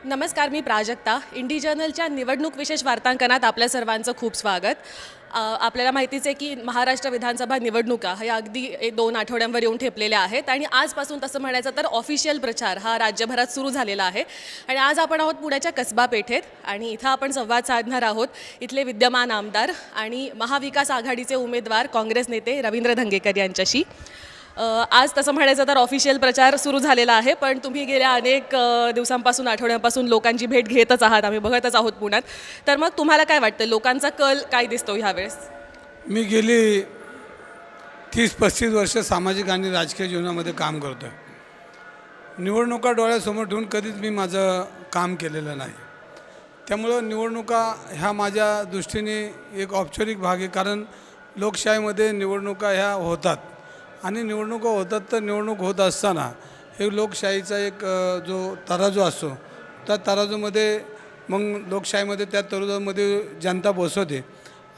नमस्कार, मी प्राजक्ता. इंडी जर्नलच्या निवडणूक विशेष वार्तांकनात आपल्या सर्वांचं खूप स्वागत. आपल्याला माहितीच आहे की महाराष्ट्र विधानसभा निवडणुका ह्या अगदी 2 आठवड्यांवर येऊन ठेपलेल्या आहेत आणि आजपासून तसं म्हणायचं तर ऑफिशियल प्रचार हा राज्यभरात सुरू झालेला आहे. आणि आज आपण आहोत पुण्याच्या कसबा पेठेत आणि इथं आपण संवाद साधणार आहोत इथले विद्यमान आमदार आणि महाविकास आघाडीचे उमेदवार काँग्रेस नेते रवींद्र धंगेकर यांच्याशी. आज तसं म्हणायचं तर ऑफिशियल प्रचार सुरू झालेला आहे, पण तुम्ही गेल्या अनेक दिवसांपासून आठवड्यांपासून लोकांची भेट घेतच आहात, आम्ही बघतच आहोत पुण्यात. तर मग तुम्हाला काय वाटतं, लोकांचा कल काय दिसतो ह्यावेळेस? मी गेली 30-35 वर्ष सामाजिक आणि राजकीय जीवनामध्ये काम करतो आहे. निवडणुका डोळ्यासमोर ठेवून कधीच मी माझं काम केलेलं नाही. त्यामुळं निवडणुका ह्या माझ्या दृष्टीने एक औपचारिक भाग आहे, कारण लोकशाहीमध्ये निवडणुका ह्या होतात आणि निवडणुका होतात. तर निवडणूक होत असताना हे लोकशाहीचा एक जो तराजू असतो, त्या तराजूमध्ये मग लोकशाहीमध्ये त्या तराजूमध्ये जनता बसवते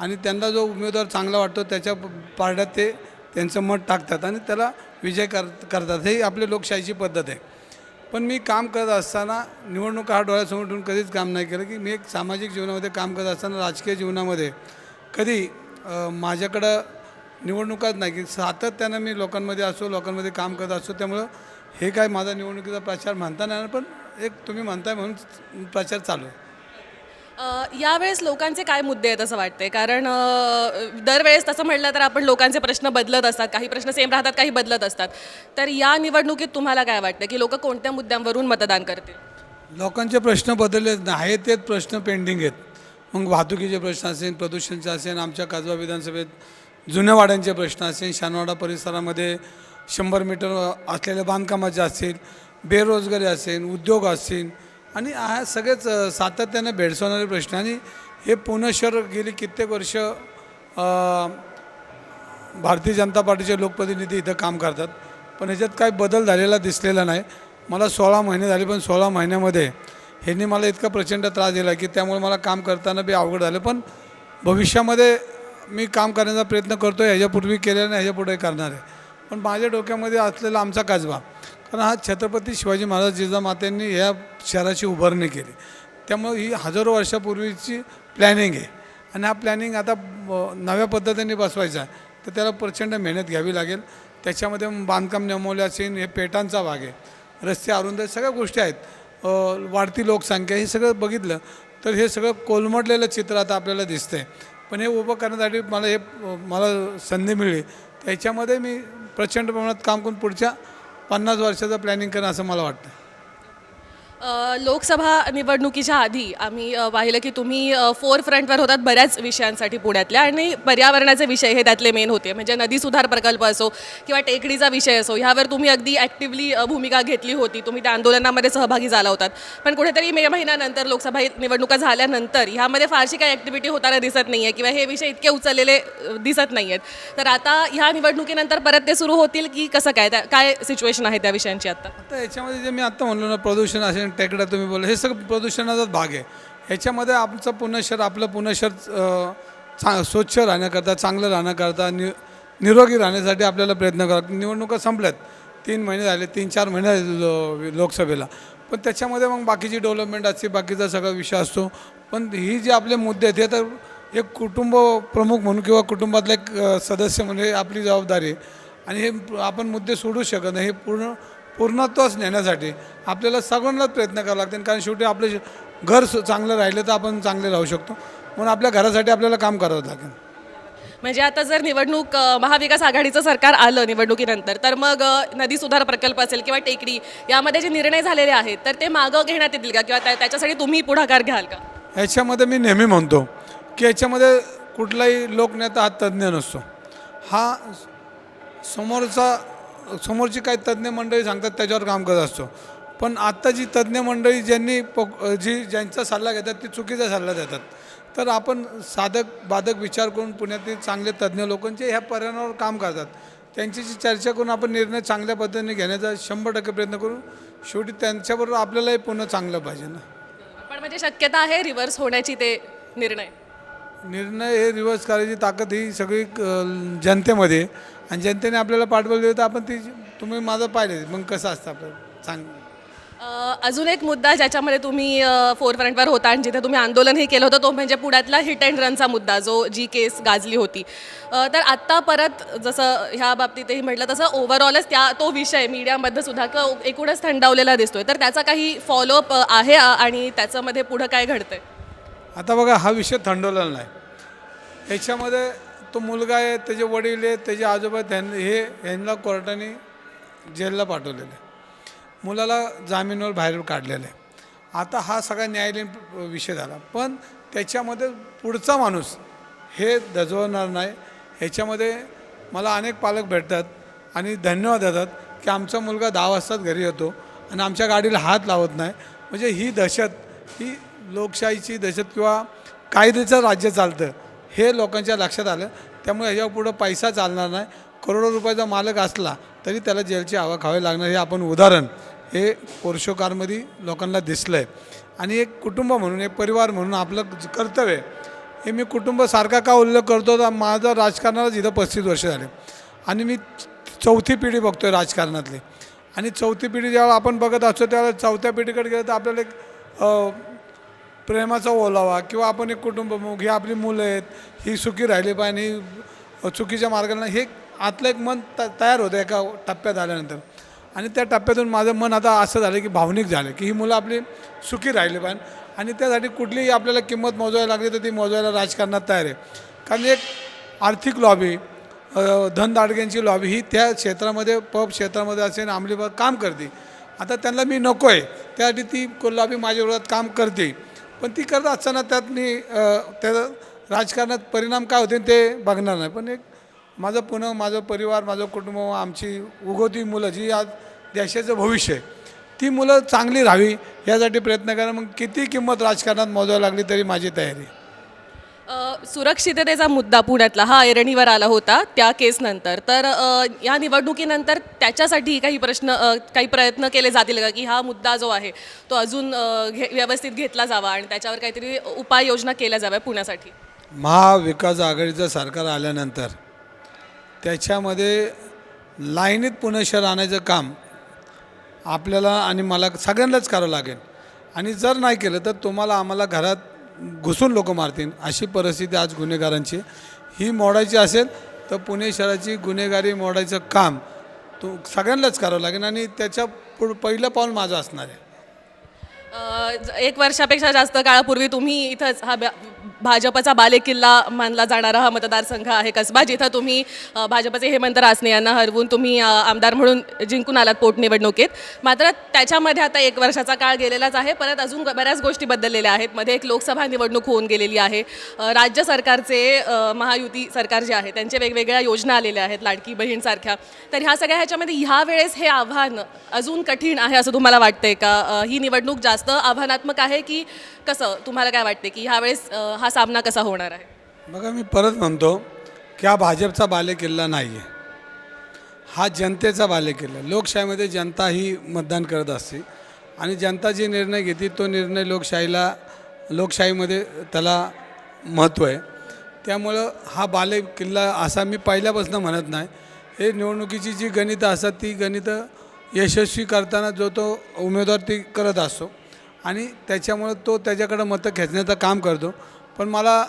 आणि त्यांना जो उमेदवार चांगला वाटतो त्याच्या पारड्यात ते त्यांचं मत टाकतात आणि त्याला विजय करतात. ही आपली लोकशाहीची पद्धत आहे. पण मी काम करत असताना निवडणुका हा डोळ्यासमोर ठेवून कधीच काम नाही केलं. की मी एक सामाजिक जीवनामध्ये काम करत असताना राजकीय जीवनामध्ये कधी माझ्याकडं निवडणुकाच नाही, की सातत्यानं मी लोकांमध्ये काम करत असतो. त्यामुळं हे काय माझा निवडणुकीचा प्रचार म्हणता नाही, पण एक तुम्ही म्हणताय म्हणून प्रचार चालू आहे. यावेळेस लोकांचे काय मुद्दे आहेत असं वाटते? कारण दरवेळेस तसं म्हटलं तर आपण लोकांचे प्रश्न बदलत असतात, काही प्रश्न सेम राहतात, काही बदलत असतात. तर या निवडणुकीत तुम्हाला काय वाटतं की लोक कोणत्या मुद्द्यांवरून मतदान करतील? लोकांचे प्रश्न बदलले आहेत, तेच प्रश्न पेंडिंग आहेत. मग वाहतुकीचे प्रश्न असेल, प्रदूषणचे असेल, आमच्या कसबा विधानसभेत जुन्या वाड्यांचे प्रश्न असेल, शानवाडा परिसरामध्ये 100 मीटर असलेल्या बांधकामाचे असतील, बेरोजगारी असेल, उद्योग असतील आणि हा सगळेच सातत्याने भेडसावणारे प्रश्न. आणि हे पुणे शहर गेली कित्येक वर्ष भारतीय जनता पार्टीचे लोकप्रतिनिधी इथं काम करतात, पण ह्याच्यात काही बदल झालेला दिसलेला नाही. मला 16 महिने झाले, पण 16 महिन्यामध्ये ह्यांनी मला इतका प्रचंड त्रास दिला की त्यामुळे मला काम करताना बी अवघड झालं. पण भविष्यामध्ये मी काम करण्याचा प्रयत्न करतो आहे, ह्याच्यापूर्वी केलेलं नाही, ह्याच्यापुढे करणार आहे. पण माझ्या डोक्यामध्ये असलेला आमचा कसबा, कारण हा छत्रपती शिवाजी महाराज जिजामातेंनी ह्या शहराची उभारणी केली. त्यामुळे ही हजारो वर्षापूर्वीची प्लॅनिंग आहे आणि हा प्लॅनिंग आता नव्या पद्धतीने बसवायचा आहे, तर त्याला प्रचंड मेहनत घ्यावी लागेल. त्याच्यामध्ये बांधकाम नेमवले असेल, हे पेटांचा भाग आहे, रस्ते अरुंद, सगळ्या गोष्टी आहेत, वाढती लोकसंख्या, हे सगळं बघितलं तर हे सगळं कोलमडलेलं चित्र आता आपल्याला दिसतं आहे. पण हे उभं करण्यासाठी मला संधी मिळली, त्याच्यामध्ये मी प्रचंड प्रमाणात काम करून पुढच्या 50 वर्षाचं प्लॅनिंग करणं असं मला वाटतं. लोकसभा निवडणुकीच्या आधी आम्ही पाहिलं की तुम्ही फ्रंटवर होतात बऱ्याच विषयांसाठी पुण्यातल्या, आणि पर्यावरणाचे विषय हे त्यातले मेन होते. म्हणजे नदी सुधार प्रकल्प असो किंवा टेकडीचा विषय असो, ह्यावर तुम्ही अगदी ॲक्टिव्हली भूमिका घेतली होती, तुम्ही त्या आंदोलनामध्ये सहभागी झाला होतात. पण कुठेतरी मे महिन्यानंतर लोकसभा निवडणुका झाल्यानंतर ह्यामध्ये फारशी काही ॲक्टिव्हिटी होताना दिसत नाही आहे किंवा हे विषय इतके उचललेले दिसत नाही आहेत. तर आता ह्या निवडणुकीनंतर परत ते सुरू होतील की कसं काय सिच्युएशन आहे त्या विषयांची आता याच्यामध्ये जे मी आत्ता म्हणलो ना, प्रदूषण असेल, टेकडा तुम्ही बोला, हे सगळं प्रदूषणाचाच भाग आहे. ह्याच्यामध्ये आपलं पुणे शहर स्वच्छ राहण्याकरता, चांगलं राहण्याकरता, निरोगी राहण्यासाठी आपल्याला प्रयत्न करा. निवडणुका संपल्यात, 3 महिने झाले, 3-4 महिने झाले लोकसभेला, पण त्याच्यामध्ये मग बाकीची डेव्हलपमेंट असते, बाकीचा सगळा विषय असतो. पण ही जे आपले मुद्दे आहेत, हे तर एक कुटुंब प्रमुख म्हणून किंवा कुटुंबातला एक सदस्य म्हणून हे आपली जबाबदारी आहे आणि हे आपण मुद्दे सोडू शकत नाही. हे पूर्णत्वास नेण्यासाठी आपल्याला सगळ्यांनाच प्रयत्न करावा लागतील, कारण शेवटी आपले घर चांगलं राहिलं तर आपण चांगले राहू शकतो. म्हणून आपल्या घरासाठी आपल्याला काम करावं लागेल. म्हणजे आता जर निवडणूक महाविकास आघाडीचं सरकार आलं निवडणुकीनंतर, तर मग नदी सुधार प्रकल्प असेल किंवा टेकडी यामध्ये जे निर्णय झालेले आहेत तर ते मागं घेण्यात येतील का, किंवा त्याच्यासाठी तुम्ही पुढाकार घ्याल का? ह्याच्यामध्ये मी नेहमी म्हणतो की याच्यामध्ये कुठलाही लोकनेता हा तज्ज्ञ नसतो. हा समोरची काही तज्ज्ञ मंडळी सांगतात त्याच्यावर काम करत असतो. पण आत्ता जी तज्ज्ञ मंडळी ज्यांचा सल्ला घेतात ती चुकीचा सल्ला देतात. तर आपण बाधक विचार करून पुण्यातील चांगले तज्ज्ञ लोकांचे ह्या पर्यावरणावर काम करतात, त्यांच्याशी चर्चा करून आपण निर्णय चांगल्या पद्धतीने घेण्याचा 100% प्रयत्न करू. शेवटी त्यांच्याबरोबर आपल्यालाही पुन्हा चांगलं पाहिजे ना. पण म्हणजे शक्यता आहे रिव्हर्स होण्याची ते निर्णय? निर्णय हे रिव्हर्स करायची ताकद ही सगळी जनतेमध्ये आहे. आणि जनतेने आपल्याला पाठवलं तर आपण ती तुम्ही माझं पाहिले मग कसं असतं आपलं सांग. अजून एक मुद्दा ज्याच्यामध्ये तुम्ही फोरफ्रंटवर होता आणि जिथे तुम्ही आंदोलनही केलं होतं तो म्हणजे पुण्यातला हिट अँड रनचा मुद्दा जो जी केस गाजली होती. तर आत्ता परत जसं ह्या बाबतीतही म्हटलं तसं ओव्हरऑलच तो विषय मीडियामध्ये सुद्धा किंवा एकूणच थंडावलेला दिसतोय. तर त्याचा काही फॉलोअप आहे आणि त्याच्यामध्ये पुढं काय घडतंय? आता बघा हा विषय थंडवलेला नाही. याच्यामध्ये तो मुलगा आहे, त्याचे वडील आहेत, त्याचे आजोबा यांना कोर्टाने जेलला पाठवलेलं आहे. मुलाला जामीनवर बाहेर काढलेलं आहे. आता हा सगळा न्यायालयीन विषय झाला. पण त्याच्यामध्ये पुढचा माणूस हे दजवणार नाही. ह्याच्यामध्ये मला अनेक पालक भेटतात आणि धन्यवाद देतात की आमचा मुलगा 10 वाजताच घरी येतो आणि आमच्या गाडीला हात लावत नाही. म्हणजे ही दहशत, ही लोकशाहीची दहशत किंवा कायद्याचं राज्य चालतं हे लोकांच्या लक्षात आलं. त्यामुळे ह्याच्यावर पुढं पैसा चालणार नाही. करोडो रुपयाचा मालक असला तरी त्याला जेलची हवा खावी लागणार. हे आपण उदाहरण हे पोर्शोकारमध्ये लोकांना दिसलं आहे. आणि एक कुटुंब म्हणून, एक परिवार म्हणून आपलं कर्तव्य हे मी कुटुंब सारखा का उल्लेख करतो तर माझं राजकारणालाच इथं 35 वर्ष झाले आणि मी 4थी पिढी बघतो आहे राजकारणातली. आणि 4थी पिढी जेव्हा आपण बघत असतो त्यावेळेला 4थ्या पिढीकडे गेलं तर आपल्याला एक प्रेमाचा ओलावा किंवा आपण एक कुटुंब ही आपली मुलं आहेत, ही सुखी राहिली पाहिजे, ही चुकीच्या मार्गाला हे आतलं एक मन तयार होतं एका टप्प्यात आल्यानंतर. आणि त्या टप्प्यातून माझं मन आता असं झालं की भावनिक झालं की ही मुलं आपली सुखी राहिली पाहिजे आणि त्यासाठी कुठलीही आपल्याला किंमत मोजायला लागली तर ती मोजायला राजकारणात तयार आहे. कारण एक आर्थिक लॉबी, धनदाडग्यांची लॉबी ही त्या क्षेत्रामध्ये पब क्षेत्रामध्ये असेल अंमली काम करते. आता त्यांना मी नको आहे त्यासाठी ती लॉबी माझ्या विरोधात काम करते. पण ती करत असताना त्यात मी त्या राजकारणात परिणाम काय होते ते बघणार नाही. पण एक माझं परिवार, माझं कुटुंब, आमची उगवती मुलं जी आज देशाचं भविष्य आहे ती मुलं चांगली राहावी यासाठी प्रयत्न करा. मग किती किंमत राजकारणात मोजावी लागली तरी माझी तयारी. सुरक्षिततेचा मुद्दा पुण्यातला हा ऐरणीवर आला होता त्या केसनंतर. तर या निवडणुकीनंतर त्याच्यासाठी काही प्रयत्न केले जातील का की हा मुद्दा जो आहे तो अजून व्यवस्थित घेतला जावा आणि त्याच्यावर काहीतरी उपाययोजना केल्या जाव्या पुण्यासाठी? महाविकास आघाडीचं सरकार आल्यानंतर त्याच्यामध्ये लाईनीत पुणे शहर आणायचं काम आपल्याला आणि मला सगळ्यांनाच करावं लागेल. आणि जर नाही केलं तर आम्हाला घरात घुसून लोक मारतील अशी परिस्थिती आज गुन्हेगारांची ही मोडायची असेल तर पुणे शहराची गुन्हेगारी मोडायचं काम सगळ्यांनाच करावं लागेल आणि त्याच्या पहिलं पाऊल माझं असणार आहे. 1 वर्षापेक्षा जास्त काळापूर्वी तुम्ही इथंच भाजपचा बालेकिल्ला मानला जाणारा हा मतदारसंघ आहे कसबा, जिथं तुम्ही भाजपचे हेमंत रासने यांना हरवून तुम्ही आमदार म्हणून जिंकून आलात पोटनिवडणुकीत. मात्र त्याच्यामध्ये आता 1 वर्षाचा काळ गेलेलाच आहे. परत अजून बऱ्याच गोष्टी बदललेल्या आहेत. मध्ये एक लोकसभा निवडणूक होऊन गेलेली आहे. राज्य सरकारचे महायुती सरकार जे आहे त्यांचे वेगवेगळ्या योजना आलेल्या आहेत, लाडकी बहीणसारख्या. तर ह्या सगळ्या ह्याच्यामध्ये ह्यावेळेस हे आव्हान अजून कठीण आहे असं तुम्हाला वाटतंय का? ही निवडणूक जास्त आव्हानात्मक आहे की कसं? तुम्हाला काय वाटते की ह्यावेळेस हा सामना कसा होणार आहे? बघा मी परत म्हणतो की हा भाजपचा बालेकिल्ला नाही आहे, हा जनतेचा बालेकिल्ला. लोकशाहीमध्ये जनता ही मतदान करत असते आणि जनता जे निर्णय घेते तो निर्णय लोकशाहीमध्ये त्याला महत्त्व आहे. त्यामुळं हा बालेकिल्ला असा मी पहिल्यापासून म्हणत नाही. हे निवडणुकीची जी गणितं असतात ती गणितं यशस्वी करताना तो उमेदवार ती करत असतो आणि त्याच्यामुळं त्याच्याकडं मतं खेचण्याचं काम करतो. पण मला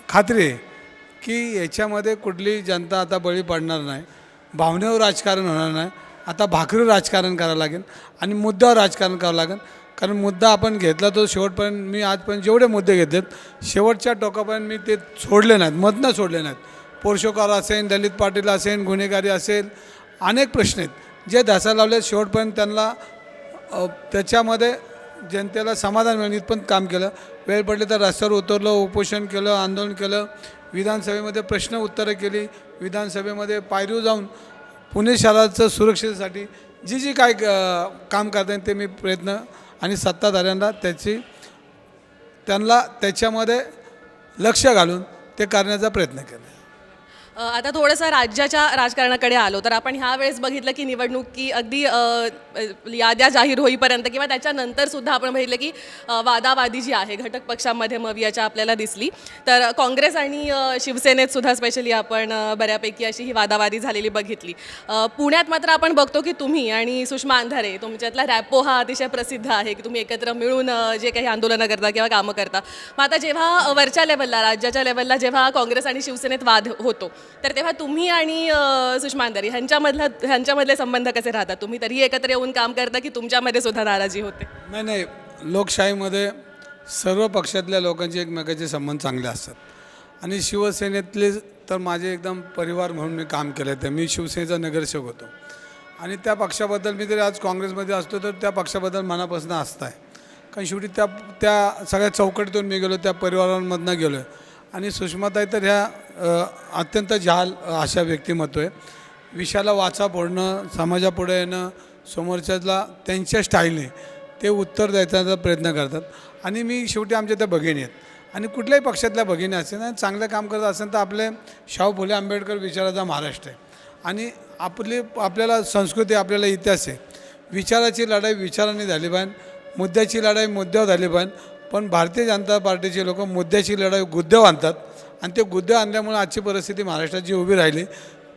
खात्री आहे की याच्यामध्ये कुठली जनता आता बळी पडणार नाही, भावनेवर राजकारण होणार नाही. आता भाकरी राजकारण करावं लागेल आणि मुद्द्यावर राजकारण करावं लागेल. कारण मुद्दा आपण घेतला तो शेवटपर्यंत, मी आजपर्यंत जेवढे मुद्दे घेतलेत शेवटच्या टोकापर्यंत मी ते सोडले नाहीत, मधनं सोडले नाहीत. पोर्शोकार असेल, दलित पाटील असेल, गुन्हेगारी असेल, अनेक प्रश्न आहेत जे धसा लावले शेवटपर्यंत त्यांना त्याच्यामध्ये जनतेला समाधान मिळेल इथपर्यंत काम केलं. वेळ पडली तर रस्त्यावर उतरलं, उपोषण केलं, आंदोलन केलं, विधानसभेमध्ये प्रश्न उत्तरं केली, विधानसभेमध्ये पायरीवर जाऊन पुणे शहराचं सुरक्षेसाठी जी काय काम करता येईल ते मी प्रयत्न आणि सत्ताधाऱ्यांना त्यांना त्याच्यामध्ये लक्ष घालून ते करण्याचा प्रयत्न केला. आता थोडंसं राज्याच्या राजकारणाकडे आलो तर आपण ह्या वेळेस बघितलं की निवडणुकी अगदी याद्या जाहीर होईपर्यंत किंवा त्याच्यानंतर सुद्धा आपण बघितलं की वादावादी जी आहे घटक पक्षांमध्ये मवियाच्या आपल्याला दिसली. तर काँग्रेस आणि शिवसेनेत सुद्धा स्पेशली आपण बऱ्यापैकी अशी ही वादावादी झालेली बघितली. पुण्यात मात्र आपण बघतो की तुम्ही आणि सुषमा अंधारे तुमच्यातला रॅपो हा अतिशय प्रसिद्ध आहे की तुम्ही एकत्र मिळून जे काही आंदोलनं करता किंवा कामं करता. मग आता जेव्हा वरच्या लेवलला राज्याच्या लेवलला जेव्हा काँग्रेस आणि शिवसेनेत वाद होतो तर तेव्हा तुम्ही आणि सुषमा अंधारे ह्यांच्यामधले संबंध कसे राहतात? तुम्ही तरीही एकत्र येऊन काम करता की तुमच्यामध्ये सुद्धा नाराजी होते? नाही, लोकशाहीमध्ये सर्व पक्षातल्या लोकांचे एकमेकाचे संबंध चांगले असतात आणि शिवसेनेतले तर माझे एकदम परिवार म्हणून मी काम केलं आहे. मी शिवसेनेचा नगरसेवक होतो आणि त्या पक्षाबद्दल मी जरी आज काँग्रेसमध्ये असतो तर त्या पक्षाबद्दल मनापासून आस्था आहे. कारण शेवटी त्या सगळ्या चौकटीतून मी गेलो, त्या परिवारांमधनं गेलो आहे. आणि सुषमाताई तर ह्या अत्यंत जहाल अशा व्यक्तिमत्व आहे. विषयाला वाचा फोडणं, समाजापुढे येणं, समोरच्याला त्यांच्या स्टाईलने ते उत्तर द्यायचा प्रयत्न करतात. आणि मी शेवटी आमच्या त्या भगिनी आहेत आणि कुठल्याही पक्षातल्या भगिनी असेल ना चांगलं काम करत असेल तर आपले शाहू फुले आंबेडकर विचाराचा महाराष्ट्र आहे आणि आपल्याला संस्कृती, आपल्याला इतिहास आहे. विचाराची लढाई विचारांनी झाली पाहिजे, मुद्द्याची लढाई मुद्द्यावर झाली पाहिजे. पण भारतीय जनता पार्टीचे लोक मुद्द्याची लढाई गुद्द्यावर आणतात आणि ते गुद्दे आणल्यामुळे आजची परिस्थिती महाराष्ट्राची उभी राहिली.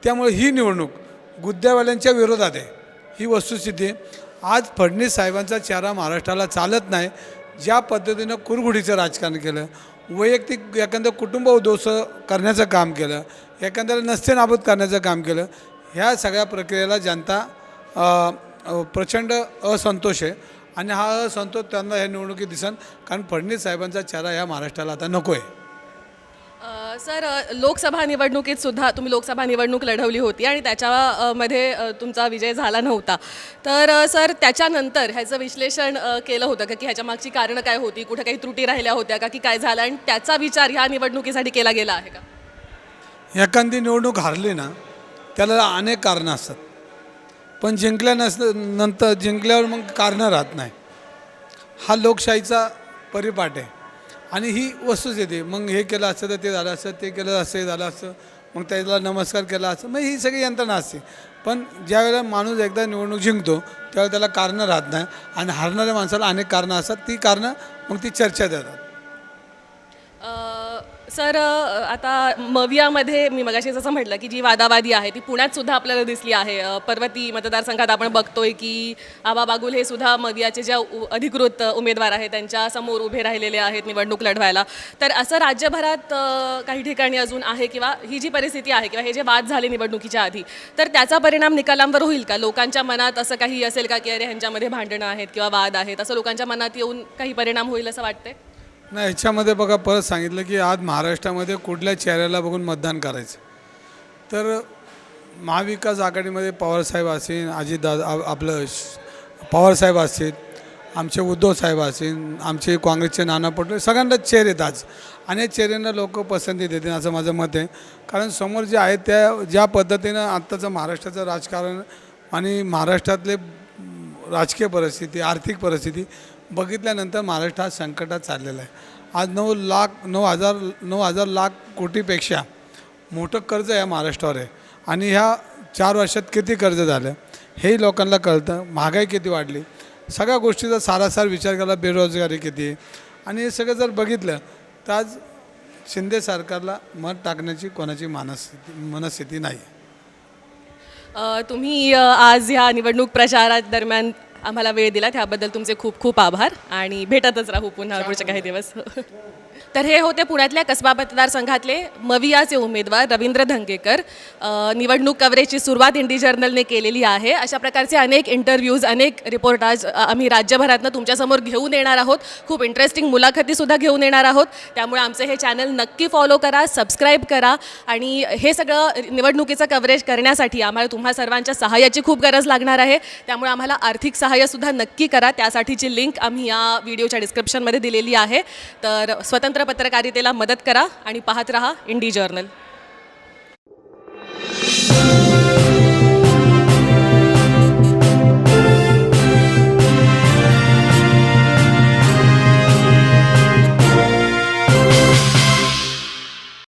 त्यामुळे ही निवडणूक गुद्द्यावाल्यांच्या विरोधात आहे, ही वस्तुस्थिती आहे. आज फडणवीस साहेबांचा चेहरा महाराष्ट्राला चालत नाही. ज्या पद्धतीनं कुरघुडीचं राजकारण केलं, वैयक्तिक एखादं कुटुंब उद्ध्वस्त करण्याचं काम केलं, एखाद्याला नसते नाबूद करण्याचं काम केलं, ह्या सगळ्या प्रक्रियेला जनता प्रचंड असंतोष आहे आणि हा असंतोष त्यांना ह्या निवडणुकीत दिसन. कारण फडणवीस साहेबांचा चेहरा ह्या महाराष्ट्राला आता नको आहे. सर, लोकसभा निवडणुकीत सुद्धा तुम्ही लोकसभा निवडणूक लढवली होती आणि त्याच्यामध्ये तुमचा विजय झाला नव्हता. तर सर त्याच्यानंतर ह्याचं विश्लेषण केलं होतं का की ह्याच्या मागची कारणं काय होती, कुठे काही त्रुटी राहिल्या होत्या का की काय झालं आणि त्याचा विचार ह्या निवडणुकीसाठी केला गेला आहे का? एखादी निवडणूक हारली ना त्याला अनेक कारणं असतात, पण जिंकल्यावर मग कारणं राहत नाही. हा लोकशाहीचा परिपाठ आहे आणि ही वस्तूच येते. मग हे केलं असतं तर ते झालं असतं, ते केलं असतं हे झालं असतं, मग त्याला नमस्कार केला असतं, मग ही सगळी यंत्रणा असते. पण ज्यावेळेला माणूस एकदा निवडणूक जिंकतो त्यावेळेला त्याला कारणं राहत नाही आणि हारणाऱ्या माणसाला अनेक कारणं असतात. ती कारणं मग ती चर्चा देतात. सर, आता मवियामध्ये मी मगाशी जसं म्हटलं की जी वादावादी आहे ती पुण्यात सुद्धा आपल्याला दिसली आहे. पर्वती मतदारसंघात आपण बघतोय की आबा बागुल हे सुद्धा मवियाचे ज्या अधिकृत उमेदवार आहेत त्यांच्या समोर उभे राहिलेले आहेत निवडणूक लढवायला. तर असं राज्यभरात काही ठिकाणी अजून आहे किंवा ही जी परिस्थिती आहे किंवा हे जे वाद झाले निवडणुकीच्या आधी तर त्याचा परिणाम निकालांवर होईल का? लोकांच्या मनात असं काही असेल का की अरे ह्यांच्यामध्ये भांडणं आहेत किंवा वाद आहेत, असं लोकांच्या मनात येऊन काही परिणाम होईल असं वाटतंय? नाही, ह्याच्यामध्ये बघा परत सांगितलं की आज महाराष्ट्रामध्ये कुठल्या चेहऱ्याला बघून मतदान करायचं. तर महाविकास आघाडीमध्ये पवारसाहेब असतील, आपलं पवारसाहेब असतील, आमचे उद्धवसाहेब असतील, आमचे काँग्रेसचे नाना पटोले, सगळ्यांनाच चेहरे आहेत आज आणि या चेहऱ्यांना लोक पसंती देतील असं माझं मत आहे. कारण समोर जे आहेत त्या ज्या पद्धतीनं आत्ताचं महाराष्ट्राचं राजकारण आणि महाराष्ट्रातले राजकीय परिस्थिती, आर्थिक परिस्थिती बघितल्यानंतर महाराष्ट्र हा संकटात चाललेला आहे. आज 9,000 लाख कोटीपेक्षा मोठं कर्ज या महाराष्ट्रावर आहे आणि ह्या 4 वर्षात किती कर्ज झालं हेही लोकांना कळतं. महागाई किती वाढली, सगळ्या गोष्टीचा सारासार विचार केला, बेरोजगारी किती आहे आणि हे सगळं जर बघितलं तर आज शिंदे सरकारला मत टाकण्याची कोणाची मनस्थिती नाही. तुम्ही आज ह्या निवडणूक प्रचारादरम्यान आम्हाला वेळ दिला त्याबद्दल तुमचे खूप खूप आभार आणि भेटतच राहू पुन्हा पुढचे काही दिवस. तर हे होते पुण्यातल्या कसबा मतदारसंघातले मवियाचे उमेदवार रवींद्र धंगेकर. निवडणूक कव्हरेजची सुरुवात इंडी जर्नलने केलेली आहे. अशा प्रकारचे अनेक इंटरव्ह्यूज, अनेक रिपोर्टाज आम्ही राज्यभरातनं तुमच्यासमोर घेऊन येणार आहोत. खूप इंटरेस्टिंग मुलाखतीसुद्धा घेऊन येणार आहोत. त्यामुळे आमचं हे चॅनल नक्की फॉलो करा, सबस्क्राईब करा आणि हे सगळं निवडणुकीचं कव्हरेज करण्यासाठी आम्हाला तुम्हा सर्वांच्या सहाय्याची खूप गरज लागणार आहे. त्यामुळे आम्हाला आर्थिक सहाय्यसुद्धा नक्की करा. त्यासाठीची लिंक आम्ही या व्हिडिओच्या डिस्क्रिप्शनमध्ये दिलेली आहे. तर स्वतंत्र पत्रकारितेला मदत करा आणि पाहत रहा इंडी जर्नल.